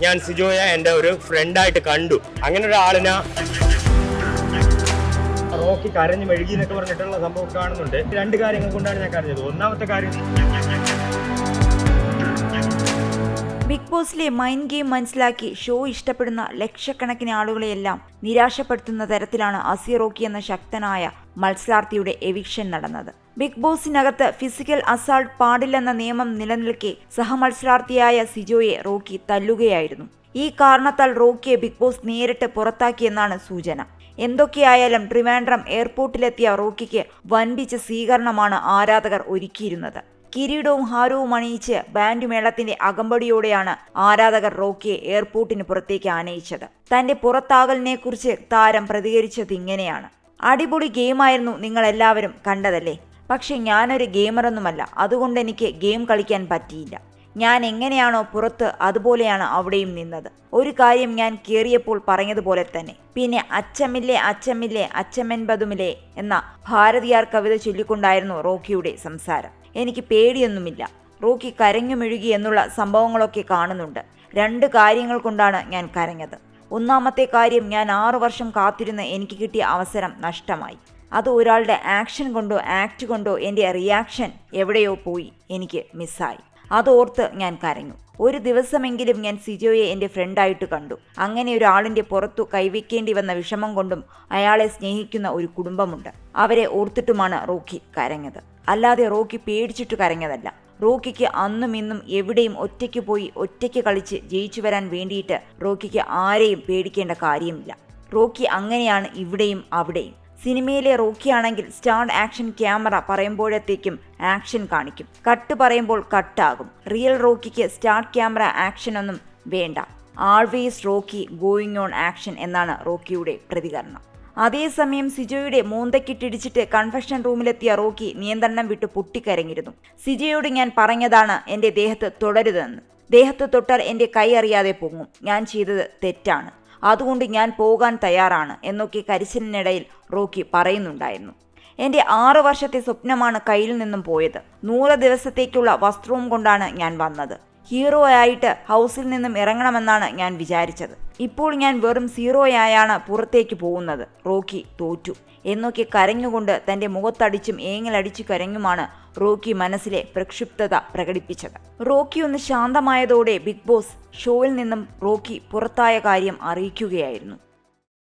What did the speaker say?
ഞാൻ സിജോയെ എൻ്റെ ഒരു ഫ്രണ്ടായിട്ട് കണ്ടു. അങ്ങനെ ഒരാളിനെ റോക്കി കരഞ്ഞ് മെഴുകി എന്നൊക്കെ പറഞ്ഞിട്ടുള്ള സംഭവം കാണുന്നുണ്ട്. രണ്ട് കാര്യങ്ങൾ കൊണ്ടാണ് ഞാൻ കരഞ്ഞത്. ഒന്നാമത്തെ കാര്യം, ബിഗ് ബോസിലെ മൈൻഡ് ഗെയിം മനസ്സിലാക്കി ഷോ ഇഷ്ടപ്പെടുന്ന ലക്ഷക്കണക്കിന് ആളുകളെയെല്ലാം നിരാശപ്പെടുത്തുന്ന തരത്തിലാണ് അസി റോക്കി എന്ന ശക്തനായ മത്സരാർത്ഥിയുടെ എവിക്ഷൻ നടന്നത്. ബിഗ് ബോസിനകത്ത് ഫിസിക്കൽ അസാൾട്ട് പാടില്ലെന്ന നിയമം നിലനിൽക്കെ സഹമത്സരാർത്ഥിയായ സിജോയെ റോക്കി തല്ലുകയായിരുന്നു. ഈ കാരണത്താൽ റോക്കിയെ ബിഗ് ബോസ് നേരിട്ട് പുറത്താക്കിയെന്നാണ് സൂചന. എന്തൊക്കെയായാലും ട്രിവാൻഡ്രം എയർപോർട്ടിലെത്തിയ റോക്കിക്ക് വൻപിച്ച സ്വീകരണമാണ് ആരാധകർ ഒരുക്കിയിരുന്നത്. കിരീടവും ഹാരവും അണിയിച്ച് ബാൻഡ് മേളത്തിന്റെ അകമ്പടിയോടെയാണ് ആരാധകർ റോക്കിയെ എയർപോർട്ടിന് പുറത്തേക്ക് ആനയിച്ചത്. തന്റെ പുറത്താകലിനെക്കുറിച്ച് താരം പ്രതികരിച്ചത് ഇങ്ങനെയാണ്: അടിപൊളി ഗെയിമായിരുന്നു, നിങ്ങൾ എല്ലാവരും കണ്ടതല്ലേ. പക്ഷെ ഞാനൊരു ഗെയിമറൊന്നുമല്ല, അതുകൊണ്ട് എനിക്ക് ഗെയിം കളിക്കാൻ പറ്റിയില്ല. ഞാൻ എങ്ങനെയാണോ പുറത്ത് അതുപോലെയാണ് അവിടെയും നിന്നത്. ഒരു കാര്യം ഞാൻ കേറിയപ്പോൾ പറഞ്ഞതുപോലെ തന്നെ. പിന്നെ അച്ചമില്ലേ അച്ചമില്ലേ അച്ചമെൻപതുമില്ലേ എന്ന ഭാരതിയാർ കവിത ചൊല്ലിക്കൊണ്ടായിരുന്നു റോക്കിയുടെ സംസാരം. എനിക്ക് പേടിയൊന്നുമില്ല. റോക്കി കരഞ്ഞു മെഴുകി എന്നുള്ള സംഭവങ്ങളൊക്കെ കാണുന്നുണ്ട്. രണ്ട് കാര്യങ്ങൾ കൊണ്ടാണ് ഞാൻ കരഞ്ഞത്. ഒന്നാമത്തെ കാര്യം, ഞാൻ 6 വർഷം കാത്തിരുന്ന് എനിക്ക് കിട്ടിയ അവസരം നഷ്ടമായി. അത് ഒരാളുടെ ആക്ഷൻ കൊണ്ടോ ആക്ട് കൊണ്ടോ എൻ്റെ റിയാക്ഷൻ എവിടെയോ പോയി, എനിക്ക് മിസ്സായി. അതോർത്ത് ഞാൻ കരഞ്ഞു. ഒരു ദിവസമെങ്കിലും ഞാൻ സിജോയെ എൻ്റെ ഫ്രണ്ടായിട്ട് കണ്ടു. അങ്ങനെ ഒരാളിൻ്റെ പുറത്തു കൈവയ്ക്കേണ്ടി വന്ന വിഷമം കൊണ്ടും അയാളെ സ്നേഹിക്കുന്ന ഒരു കുടുംബമുണ്ട്. അവരെ ഓർത്തിട്ടുമാണ് റോക്കി കരഞ്ഞത്. അല്ലാതെ റോക്കി പേടിച്ചിട്ട് കരഞ്ഞതല്ല. റോക്കിക്ക് അന്നും ഇന്നും എവിടെയും ഒറ്റയ്ക്ക് പോയി ഒറ്റയ്ക്ക് കളിച്ച് ജയിച്ചു വരാൻ വേണ്ടിയിട്ട് റോക്കിക്ക് ആരെയും പേടിക്കേണ്ട കാര്യമില്ല. റോക്കി അങ്ങനെയാണ് ഇവിടെയും അവിടെയും. സിനിമയിലെ റോക്കിയാണെങ്കിൽ സ്റ്റാർട്ട് ആക്ഷൻ ക്യാമറ പറയുമ്പോഴത്തേക്കും ആക്ഷൻ കാണിക്കും, കട്ട് പറയുമ്പോൾ കട്ടാകും. റിയൽ റോക്കിക്ക് സ്റ്റാർട്ട് ക്യാമറ ആക്ഷൻ ഒന്നും വേണ്ട. Always Rocky going on action എന്നാണ് റോക്കിയുടെ പ്രതികരണം. അതേസമയം സിജോയുടെ മൂന്തക്കിട്ടിടിച്ചിട്ട് കൺഫെഷൻ റൂമിലെത്തിയ റോക്കി നിയന്ത്രണം വിട്ട് പൊട്ടിക്കരഞ്ഞിരുന്നു. സിജോയോട് ഞാൻ പറഞ്ഞതാണ് എൻ്റെ ദേഹത്ത് തൊടരുതെന്ന്. ദേഹത്ത് തൊട്ടാൽ എൻ്റെ കൈ അറിയാതെ പൊങ്ങും. ഞാൻ ചെയ്തത് തെറ്റാണ്, അതുകൊണ്ട് ഞാൻ പോകാൻ തയ്യാറാണ് എന്നൊക്കെ കരച്ചിലിനിടയിൽ റോക്കി പറയുന്നുണ്ടായിരുന്നു. എൻ്റെ 6 വർഷത്തെ സ്വപ്നമാണ് കയ്യിൽ നിന്നും പോയത്. 100 ദിവസത്തേക്കുള്ള വസ്ത്രവും കൊണ്ടാണ് ഞാൻ വന്നത്. ഹീറോ ആയിട്ട് ഹൗസിൽ നിന്നും ഇറങ്ങണമെന്നാണ് ഞാൻ വിചാരിച്ചത്. ഇപ്പോൾ ഞാൻ വെറും സീറോയായാണ് പുറത്തേക്ക് പോകുന്നത്. റോക്കി തോറ്റു എന്നൊക്കെ കരഞ്ഞുകൊണ്ട് തൻ്റെ മുഖത്തടിച്ചും ഏങ്ങലടിച്ചു കരഞ്ഞുമാണ് റോക്കി മനസ്സിലെ പ്രക്ഷുബ്ധത പ്രകടിപ്പിച്ചത്. റോക്കി ഒന്ന് ശാന്തമായതോടെ ബിഗ് ബോസ് ഷോയിൽ നിന്നും റോക്കി പുറത്തായ കാര്യം അറിയിക്കുകയായിരുന്നു.